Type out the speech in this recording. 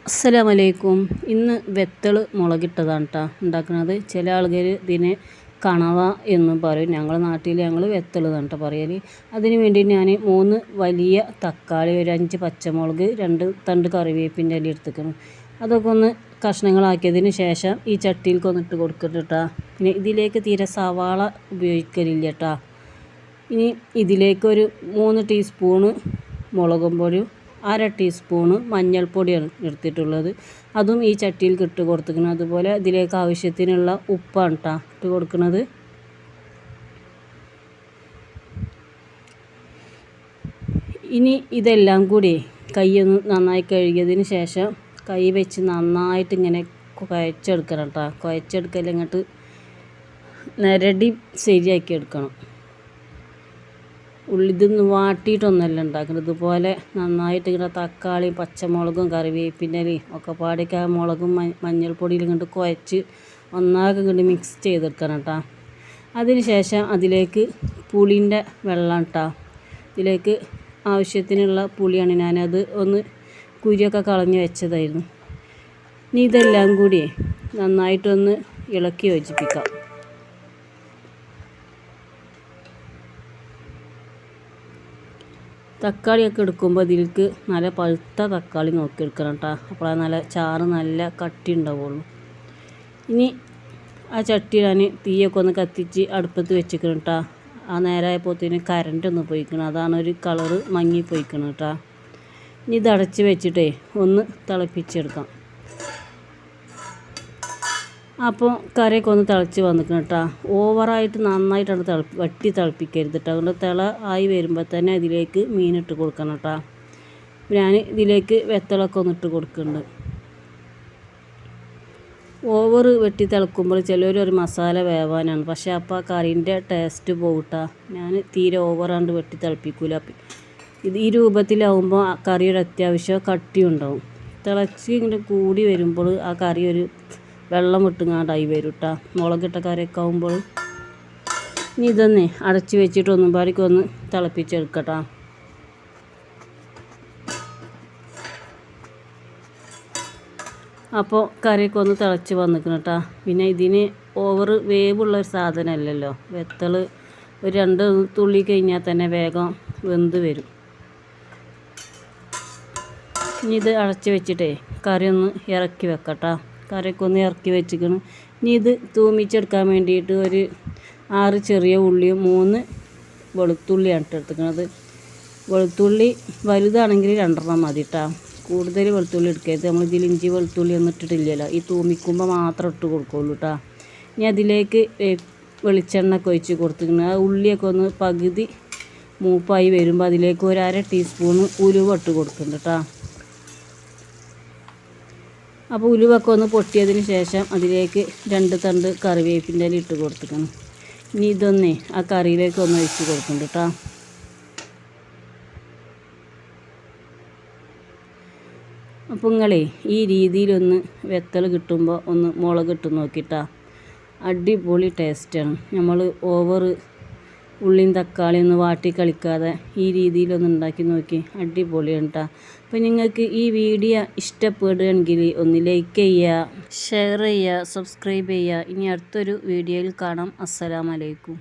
അസ്സലാമലൈക്കും. ഇന്ന് വെത്തൾ മുളകിട്ടതാണ് കേട്ടോ ഉണ്ടാക്കുന്നത്. ചില ആൾക്കാർ ഇതിനെ കണവ എന്നും പറയും. ഞങ്ങളുടെ നാട്ടിൽ ഞങ്ങൾ വെത്തൾ എന്നാണ് കേട്ടോ പറയൽ. അതിന് വേണ്ടി ഞാൻ 3 വലിയ തക്കാളി, ഒരു 5 പച്ചമുളക്, 2 തണ്ട് കറിവേപ്പിൻ്റെ ഇല എടുത്തിക്കണം. അതൊക്കെ ഒന്ന് കഷ്ണങ്ങളാക്കിയതിന് ശേഷം ഈ ചട്ടിയിലേക്ക് ഒന്ന് ഇട്ട് കൊടുക്കട്ടെ കേട്ടോ. പിന്നെ ഇതിലേക്ക് തീരെ സവാള ഉപയോഗിക്കലില്ല കേട്ടോ. ഇനി ഇതിലേക്കൊരു 3 ടീസ്പൂണ് മുളകും പൊടി, 1/2 ടീസ്പൂണ് മഞ്ഞൾപ്പൊടിയാണ് എടുത്തിട്ടുള്ളത്. അതും ഈ ചട്ടിയിൽ ഇട്ട് കൊടുത്തിരിക്കണം. അതുപോലെ ഇതിലേക്ക് ആവശ്യത്തിനുള്ള ഉപ്പാണ് കേട്ടോ ഇട്ട് കൊടുക്കുന്നത്. ഇനി ഇതെല്ലാം കൂടി കൈയൊന്ന് നന്നായി കഴുകിയതിന് ശേഷം കൈ വെച്ച് നന്നായിട്ട് ഇങ്ങനെ കുഴച്ചെടുക്കണം കേട്ടോ. കുഴച്ചെടുക്കൽ ഇങ്ങോട്ട് നിരടി ശരിയാക്കി എടുക്കണം. ഇതൊന്ന് വാട്ടിയിട്ടൊന്നല്ല ഉണ്ടാക്കുന്നത്. ഇതുപോലെ നന്നായിട്ട് ഇങ്ങനെ തക്കാളിയും പച്ചമുളകും കറിവേപ്പിൻ്റെ ഇലയും ഒക്കെ പാടിയൊക്കെ ആ മുളകും മഞ്ഞൾപ്പൊടിയിലും കൊണ്ട് കുഴച്ച് ഒന്നാകെ ഇങ്ങോട്ട് മിക്സ് ചെയ്തെടുക്കണം കേട്ടോ. അതിന് ശേഷം അതിലേക്ക് പുളിൻ്റെ വെള്ളം കേട്ടോ. ഇതിലേക്ക് ആവശ്യത്തിനുള്ള പുളിയാണ്. ഞാനത് ഒന്ന് കുരിയൊക്കെ കളഞ്ഞ് വെച്ചതായിരുന്നു. ഇനി ഇതെല്ലാം കൂടി നന്നായിട്ടൊന്ന് ഇളക്കി യോജിപ്പിക്കാം. തക്കാളിയൊക്കെ എടുക്കുമ്പോൾ ഇതിലേക്ക് നല്ല പഴുത്ത തക്കാളി നോക്കിയെടുക്കണം കേട്ടോ. അപ്പോൾ നല്ല ചാറ് നല്ല കട്ടി ഉണ്ടാവുള്ളൂ. ഇനി ആ ചട്ടി ഞാൻ തീയൊക്കെ ഒന്ന് കത്തിച്ച് അടുപ്പത്ത് വെച്ചിക്കണം കേട്ടോ. ആ നേരമായപ്പോഴത്തേന് കറണ്ട് ഒന്ന് പോയിക്കണം. അതാണ് ഒരു കളറ് മങ്ങി പോയിക്കണം കേട്ടോ. ഇനി ഇത് അടച്ച് വെച്ചിട്ടേ ഒന്ന് തിളപ്പിച്ചെടുക്കാം. അപ്പോൾ കറിയൊക്കെ ഒന്ന് തിളച്ച് വന്നിക്കണം കേട്ടോ. ഓവറായിട്ട് നന്നായിട്ടാണ് വട്ടി തിളപ്പിക്കരുത് കേട്ടോ. അതുകൊണ്ട് തിള ആയി വരുമ്പോൾ തന്നെ ഇതിലേക്ക് മീനിട്ട് കൊടുക്കണം കേട്ടോ. ഞാൻ ഇതിലേക്ക് വെത്തളൊക്കെ ഒന്ന് ഇട്ട് കൊടുക്കുന്നുണ്ട്. ഓവർ വെട്ടി തിളക്കുമ്പോൾ ചിലർ ഒരു മസാല വേവാനാണ്. പക്ഷേ അപ്പോൾ ആ കറീൻ്റെ ടേസ്റ്റ് പോകട്ടാ. ഞാൻ തീരെ ഓവറാണ്ട് വെട്ടി തിളപ്പിക്കൂല. ഇത് ഈ രൂപത്തിലാവുമ്പോൾ ആ കറി ഒരു അത്യാവശ്യം കട്ടിയും ഉണ്ടാവും. തിളച്ച് ഇങ്ങനെ കൂടി വരുമ്പോൾ ആ കറി ഒരു വെള്ളം വിട്ടുങ്ങാണ്ടായി വരും കേട്ടോ. മുളകിട്ട കറിയൊക്കെ ആകുമ്പോൾ. ഇനി ഇതൊന്നേ അടച്ച് വെച്ചിട്ട് ഒന്നും പാടിക്കൊന്ന് തിളപ്പിച്ചെടുക്കട്ടോ. അപ്പോൾ കറിയൊക്കെ ഒന്ന് തിളച്ച് വന്നിക്കണം കേട്ടോ. പിന്നെ ഇതിന് ഓവർ വേവുള്ളൊരു സാധനമല്ലല്ലോ വെത്തൾ. ഒരു 2 തുള്ളി കഴിഞ്ഞാൽ തന്നെ വേഗം വെന്ത് വരും. ഇനി ഇത് അടച്ച് വെച്ചിട്ടേ കറി ഒന്ന് ഇറക്കി വെക്കട്ടോ. കറിയൊക്കെ ഒന്ന് ഇറക്കി വെച്ചിക്കണം. ഇനി ഇത് തൂമിച്ചെടുക്കാൻ വേണ്ടിയിട്ട് ഒരു 6 ചെറിയ ഉള്ളിയും 3 വെളുത്തുള്ളിയാണ് എടുത്തിരിക്കുന്നത്. വെളുത്തുള്ളി വലുതാണെങ്കിൽ 2 മതി കേട്ടോ. കൂടുതൽ വെളുത്തുള്ളി എടുക്കരുത്. നമ്മൾ ഇതിൽ ഇഞ്ചി വെളുത്തുള്ളി ഒന്നും ഇട്ടിട്ടില്ലല്ലോ. ഈ തൂമിക്കുമ്പോൾ മാത്രം ഇട്ട് കൊടുക്കുള്ളൂ കേട്ടോ. ഇനി അതിലേക്ക് വെളിച്ചെണ്ണ ഒക്കെ ഒഴിച്ച് കൊടുത്തിരിക്കുന്നത്. ആ ഉള്ളിയൊക്കെ ഒന്ന് പകുതി മൂപ്പായി വരുമ്പോൾ അതിലേക്ക് ഒരു 1/2 ടീസ്പൂണ് ഉലുവ ഇട്ട് കൊടുക്കുന്നുണ്ട് കേട്ടോ. അപ്പോൾ ഉലുവൊക്കെ ഒന്ന് പൊട്ടിയതിന് ശേഷം അതിലേക്ക് 2 തണ്ട് കറിവേപ്പിൻ്റെ ഇല ഇട്ട് കൊടുത്തിക്കണം. ഇനി ഇതൊന്നേ ആ കറിയിലേക്ക് ഒന്ന് ഒഴിച്ച് കൊടുക്കുന്നുണ്ട് കേട്ടോ. അപ്പോൾ നിങ്ങളേ ഈ രീതിയിലൊന്ന് വെത്തൽ കിട്ടുമ്പോൾ ഒന്ന് മുളകിട്ട് നോക്കിയിട്ടാ. അടിപൊളി ടേസ്റ്റാണ്. നമ്മൾ ഓവർ ഉള്ളിയും തക്കാളിയും ഒന്ന് വാട്ടി കളിക്കാതെ ഈ രീതിയിലൊന്ന് ഉണ്ടാക്കി നോക്കി. അടിപൊളിയാണ് കേട്ടോ. അപ്പോൾ നിങ്ങൾക്ക് ഈ വീഡിയോ ഇഷ്ടപ്പെടുകയാണെങ്കിൽ ഒന്ന് ലൈക്ക് ചെയ്യുക, ഷെയർ ചെയ്യുക, സബ്സ്ക്രൈബ് ചെയ്യുക. ഇനി അടുത്തൊരു വീഡിയോയിൽ കാണാം. അസ്സലാമലൈക്കും.